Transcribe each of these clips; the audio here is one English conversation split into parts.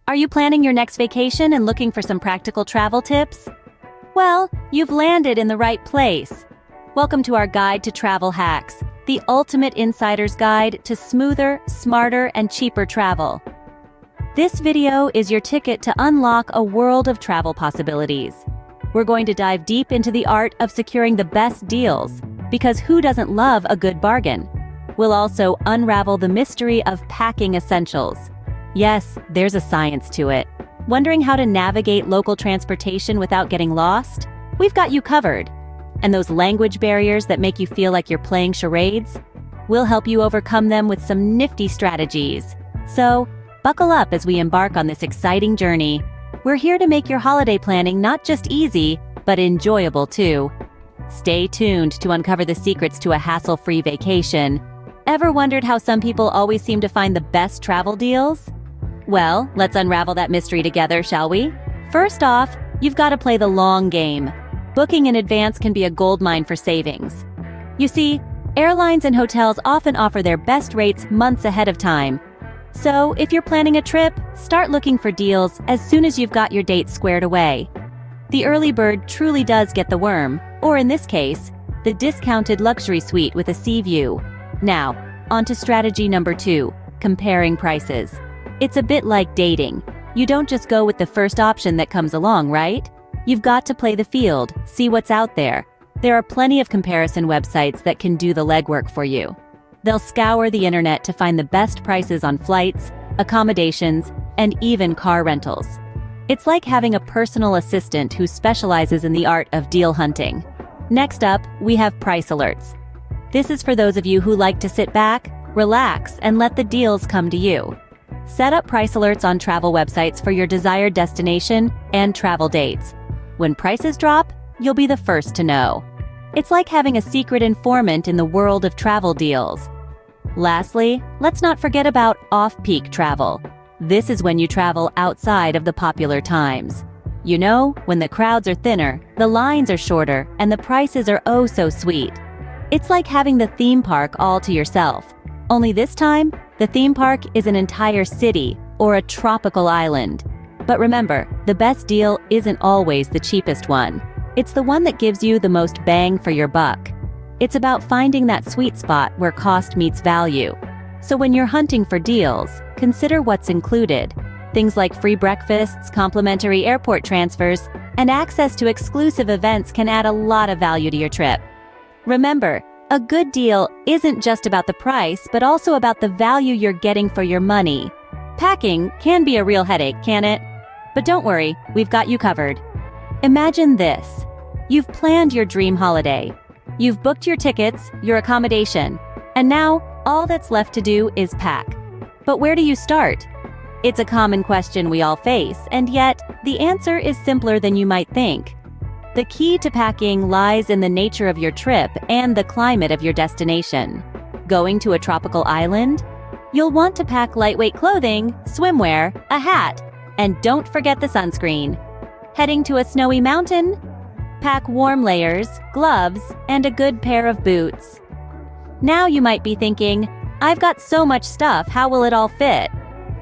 Are you planning your next vacation and looking for some practical travel tips? Well, you've landed in the right place. Welcome to our guide to travel hacks, the ultimate insider's guide to smoother, smarter, and cheaper travel. This video is your ticket to unlock a world of travel possibilities. We're going to dive deep into the art of securing the best deals, because who doesn't love a good bargain? We'll also unravel the mystery of packing essentials. Yes, there's a science to it. Wondering how to navigate local transportation without getting lost? We've got you covered. And those language barriers that make you feel like you're playing charades? We'll help you overcome them with some nifty strategies. So, buckle up as we embark on this exciting journey. We're here to make your holiday planning not just easy, but enjoyable too. Stay tuned to uncover the secrets to a hassle-free vacation. Ever wondered how some people always seem to find the best travel deals? Well, let's unravel that mystery together, shall we? First off, you've got to play the long game. Booking in advance can be a goldmine for savings. You see, airlines and hotels often offer their best rates months ahead of time. So, if you're planning a trip, start looking for deals as soon as you've got your dates squared away. The early bird truly does get the worm, or in this case, the discounted luxury suite with a sea view. Now, on to strategy number 2, comparing prices. It's a bit like dating. You don't just go with the first option that comes along, right? You've got to play the field, see what's out there. There are plenty of comparison websites that can do the legwork for you. They'll scour the internet to find the best prices on flights, accommodations, and even car rentals. It's like having a personal assistant who specializes in the art of deal hunting. Next up, we have price alerts. This is for those of you who like to sit back, relax, and let the deals come to you. Set up price alerts on travel websites for your desired destination and travel dates. When prices drop, you'll be the first to know. It's like having a secret informant in the world of travel deals. Lastly, let's not forget about off-peak travel. This is when you travel outside of the popular times. You know, when the crowds are thinner, the lines are shorter, and the prices are oh so sweet. It's like having the theme park all to yourself. Only this time, the theme park is an entire city or a tropical island. But remember, the best deal isn't always the cheapest one. It's the one that gives you the most bang for your buck. It's about finding that sweet spot where cost meets value. So when you're hunting for deals, consider what's included. Things like free breakfasts, complimentary airport transfers, and access to exclusive events can add a lot of value to your trip. Remember, a good deal isn't just about the price, but also about the value you're getting for your money. Packing can be a real headache, can it? But don't worry, we've got you covered. Imagine this. You've planned your dream holiday. You've booked your tickets, your accommodation, and now all that's left to do is pack. But where do you start? It's a common question we all face, and yet the answer is simpler than you might think. The key to packing lies in the nature of your trip and the climate of your destination. Going to a tropical island? You'll want to pack lightweight clothing, swimwear, a hat, and don't forget the sunscreen. Heading to a snowy mountain? Pack warm layers, gloves, and a good pair of boots. Now you might be thinking, I've got so much stuff, how will it all fit?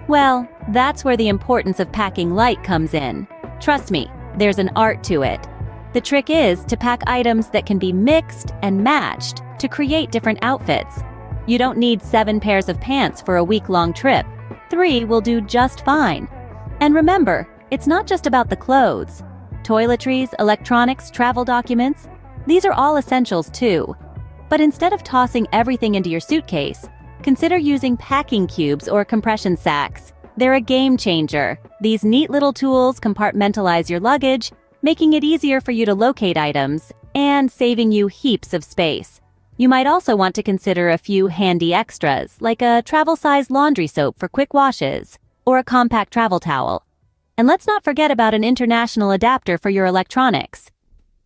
Well, that's where the importance of packing light comes in. Trust me, there's an art to it. The trick is to pack items that can be mixed and matched to create different outfits. You don't need 7 pairs of pants for a week-long trip. 3 will do just fine. And remember, it's not just about the clothes. Toiletries, electronics, travel documents, these are all essentials too. But instead of tossing everything into your suitcase, consider using packing cubes or compression sacks. They're a game changer. These neat little tools compartmentalize your luggage, making it easier for you to locate items and saving you heaps of space. You might also want to consider a few handy extras, like a travel-size laundry soap for quick washes, or a compact travel towel. And let's not forget about an international adapter for your electronics.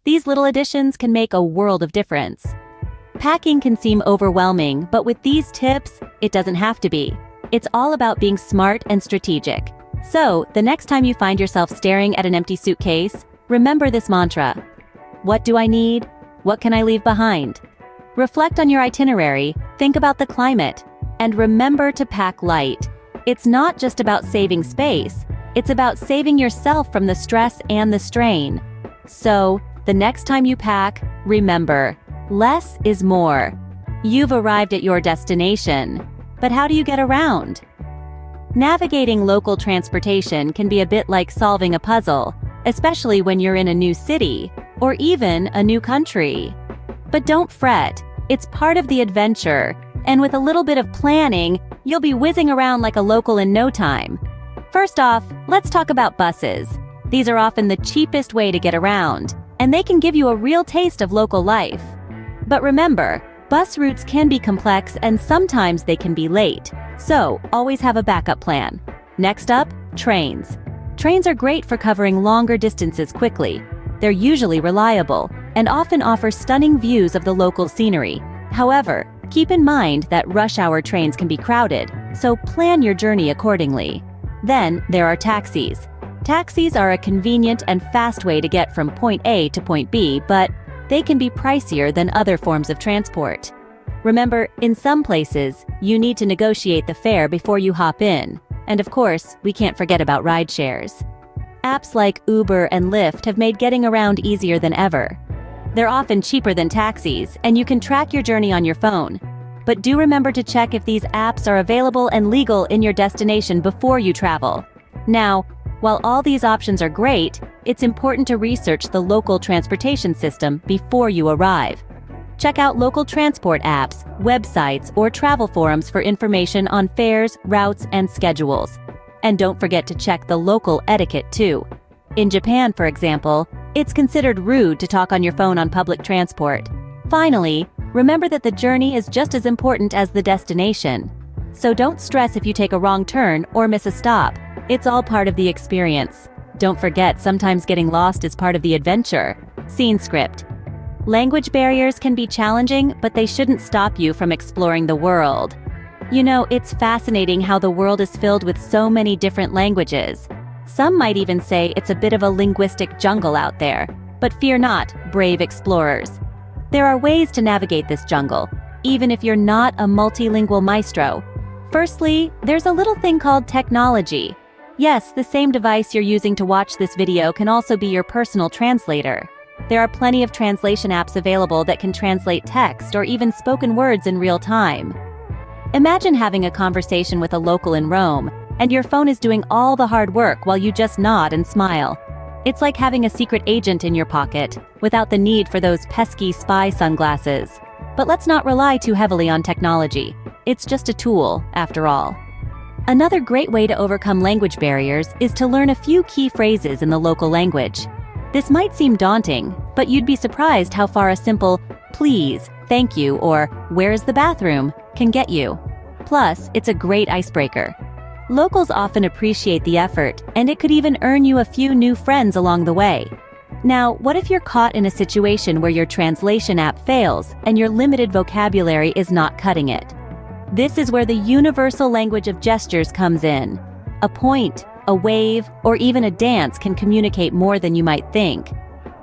These little additions can make a world of difference. Packing can seem overwhelming, but with these tips, it doesn't have to be. It's all about being smart and strategic. So, the next time you find yourself staring at an empty suitcase, remember this mantra. What do I need? What can I leave behind? Reflect on your itinerary, think about the climate, and remember to pack light. It's not just about saving space, It's about saving yourself from the stress and the strain. So, the next time you pack, remember, less is more. You've arrived at your destination, but how do you get around? Navigating local transportation can be a bit like solving a puzzle, especially when you're in a new city, or even a new country. But don't fret, it's part of the adventure, and with a little bit of planning, you'll be whizzing around like a local in no time. First off, let's talk about buses. These are often the cheapest way to get around, and they can give you a real taste of local life. But remember, bus routes can be complex and sometimes they can be late, so always have a backup plan. Next up, trains. Trains are great for covering longer distances quickly. They're usually reliable and often offer stunning views of the local scenery. However, keep in mind that rush hour trains can be crowded, so plan your journey accordingly. Then, there are taxis. Taxis are a convenient and fast way to get from point A to point B, but they can be pricier than other forms of transport. Remember, in some places, you need to negotiate the fare before you hop in. And of course, we can't forget about rideshares. Apps like Uber and Lyft have made getting around easier than ever. They're often cheaper than taxis, and you can track your journey on your phone. But do remember to check if these apps are available and legal in your destination before you travel. Now, while all these options are great, it's important to research the local transportation system before you arrive. Check out local transport apps, websites, or travel forums for information on fares, routes, and schedules. And don't forget to check the local etiquette too. In Japan, for example, it's considered rude to talk on your phone on public transport. Finally, remember that the journey is just as important as the destination. So don't stress if you take a wrong turn or miss a stop. It's all part of the experience. Don't forget, sometimes getting lost is part of the adventure. Scene script. Language barriers can be challenging, but they shouldn't stop you from exploring the world. You know, it's fascinating how the world is filled with so many different languages. Some might even say it's a bit of a linguistic jungle out there. But fear not, brave explorers. There are ways to navigate this jungle, even if you're not a multilingual maestro. Firstly, there's a little thing called technology. Yes, the same device you're using to watch this video can also be your personal translator. There are plenty of translation apps available that can translate text or even spoken words in real time. Imagine having a conversation with a local in Rome, and your phone is doing all the hard work while you just nod and smile. It's like having a secret agent in your pocket, without the need for those pesky spy sunglasses. But let's not rely too heavily on technology. It's just a tool, after all. Another great way to overcome language barriers is to learn a few key phrases in the local language. This might seem daunting, but you'd be surprised how far a simple "please," "thank you," or "where is the bathroom" can get you. Plus, it's a great icebreaker. Locals often appreciate the effort, and it could even earn you a few new friends along the way. Now, what if you're caught in a situation where your translation app fails and your limited vocabulary is not cutting it? This is where the universal language of gestures comes in. A point, a wave, or even a dance can communicate more than you might think.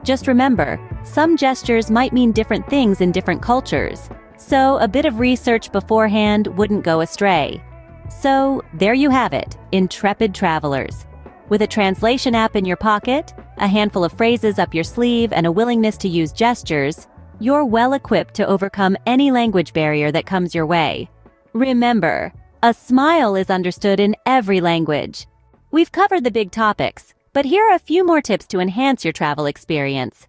Just remember, some gestures might mean different things in different cultures, so a bit of research beforehand wouldn't go astray. So, there you have it, intrepid travelers. With a translation app in your pocket, a handful of phrases up your sleeve, and a willingness to use gestures, you're well equipped to overcome any language barrier that comes your way. Remember, a smile is understood in every language. We've covered the big topics, but here are a few more tips to enhance your travel experience.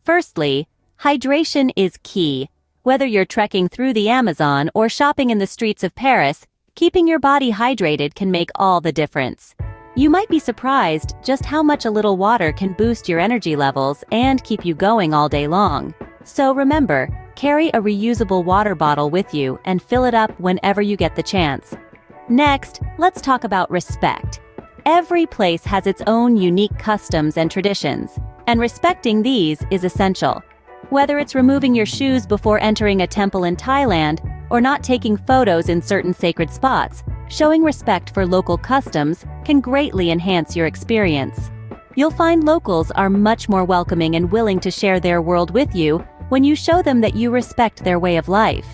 Firstly, hydration is key. Whether you're trekking through the Amazon or shopping in the streets of Paris, keeping your body hydrated can make all the difference. You might be surprised just how much a little water can boost your energy levels and keep you going all day long. So remember, carry a reusable water bottle with you and fill it up whenever you get the chance. Next, let's talk about respect. Every place has its own unique customs and traditions, and respecting these is essential. Whether it's removing your shoes before entering a temple in Thailand or not taking photos in certain sacred spots, showing respect for local customs can greatly enhance your experience. You'll find locals are much more welcoming and willing to share their world with you when you show them that you respect their way of life.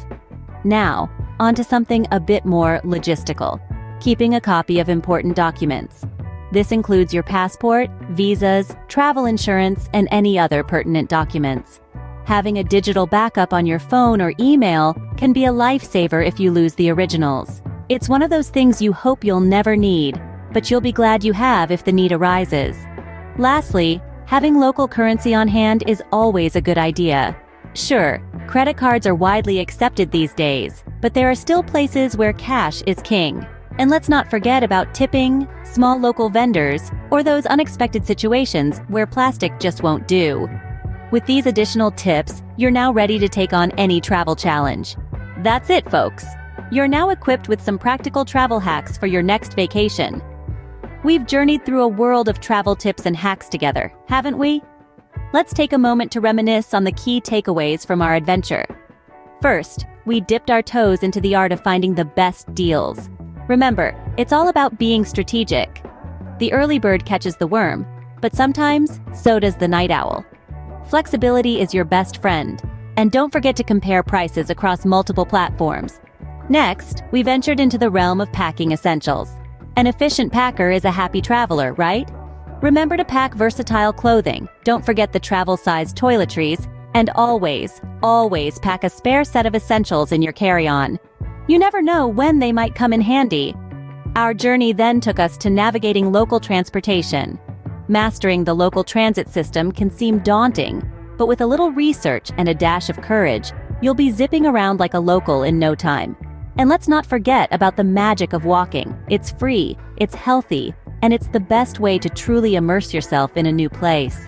Now, onto something a bit more logistical. Keeping a copy of important documents. This includes your passport, visas, travel insurance, and any other pertinent documents. Having a digital backup on your phone or email can be a lifesaver if you lose the originals. It's one of those things you hope you'll never need, but you'll be glad you have if the need arises. Lastly, having local currency on hand is always a good idea. Sure, credit cards are widely accepted these days, but there are still places where cash is king. And let's not forget about tipping, small local vendors, or those unexpected situations where plastic just won't do. With these additional tips, you're now ready to take on any travel challenge. That's it, folks. You're now equipped with some practical travel hacks for your next vacation. We've journeyed through a world of travel tips and hacks together, haven't we? Let's take a moment to reminisce on the key takeaways from our adventure. First, we dipped our toes into the art of finding the best deals. Remember, it's all about being strategic. The early bird catches the worm, but sometimes, so does the night owl. Flexibility is your best friend, and don't forget to compare prices across multiple platforms. Next, we ventured into the realm of packing essentials. An efficient packer is a happy traveler, right? Remember to pack versatile clothing, don't forget the travel-sized toiletries, and always pack a spare set of essentials in your carry-on. You never know when they might come in handy. Our journey then took us to navigating local transportation. Mastering the local transit system can seem daunting, but with a little research and a dash of courage, you'll be zipping around like a local in no time. And let's not forget about the magic of walking. It's free, it's healthy, and it's the best way to truly immerse yourself in a new place.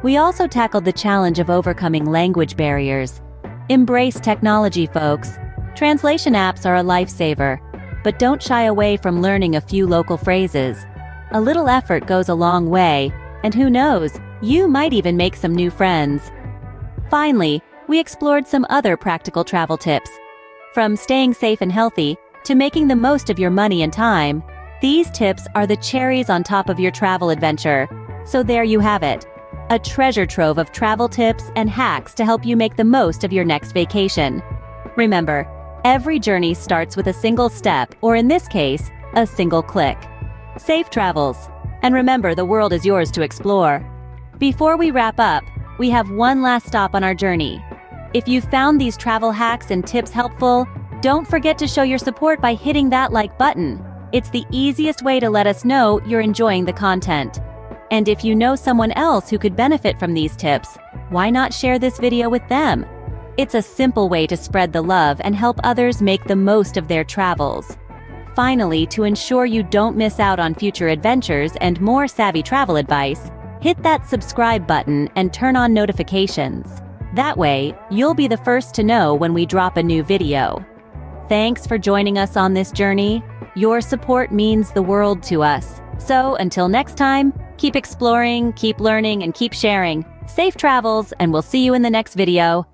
We also tackled the challenge of overcoming language barriers. Embrace technology, folks. Translation apps are a lifesaver, but don't shy away from learning a few local phrases. A little effort goes a long way, and who knows, you might even make some new friends. Finally, we explored some other practical travel tips. From staying safe and healthy to making the most of your money and time, these tips are the cherries on top of your travel adventure. So there you have it, a treasure trove of travel tips and hacks to help you make the most of your next vacation. Remember, every journey starts with a single step, or in this case, a single click. Safe travels, and remember, the world is yours to explore. Before we wrap up, we have one last stop on our journey. If you found these travel hacks and tips helpful, don't forget to show your support by hitting that like button. It's the easiest way to let us know you're enjoying the content. And if you know someone else who could benefit from these tips, why not share this video with them? It's a simple way to spread the love and help others make the most of their travels. Finally, to ensure you don't miss out on future adventures and more savvy travel advice, hit that subscribe button and turn on notifications. That way, you'll be the first to know when we drop a new video. Thanks for joining us on this journey. Your support means the world to us. So until next time, keep exploring, keep learning, and keep sharing. Safe travels, and we'll see you in the next video.